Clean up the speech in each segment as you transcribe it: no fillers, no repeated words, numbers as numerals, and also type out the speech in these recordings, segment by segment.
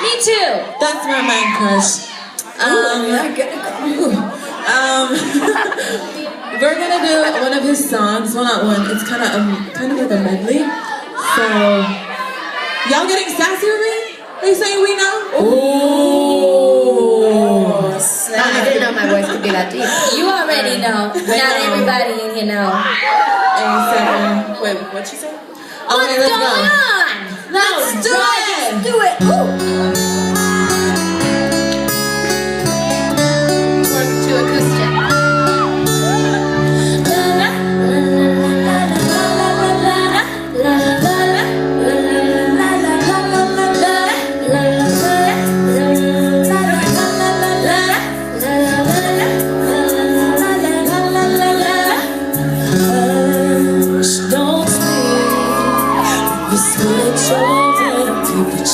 Me too. That's my man crush. We're gonna do one of his songs. Well, not one. It's kind of like a medley. So, y'all getting sassy with me? Are you saying we know? Ooh. I didn't know my voice could be that deep. You already know. Not everybody in here know. Wait, what'd she say? What's Okay, let's going go. on? Let's do it. Do it. Ooh. Work to acoustic.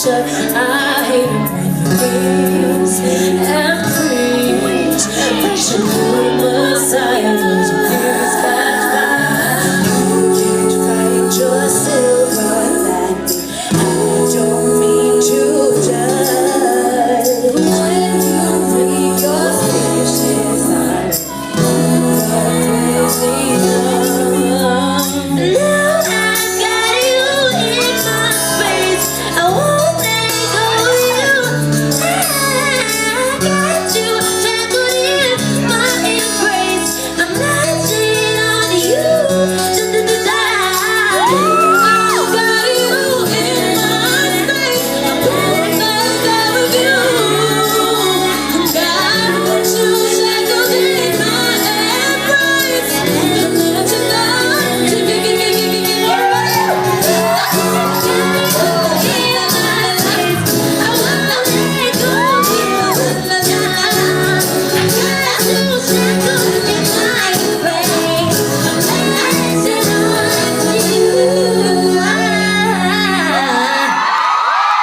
I hate it when you gaze and preach that you're the Messiah.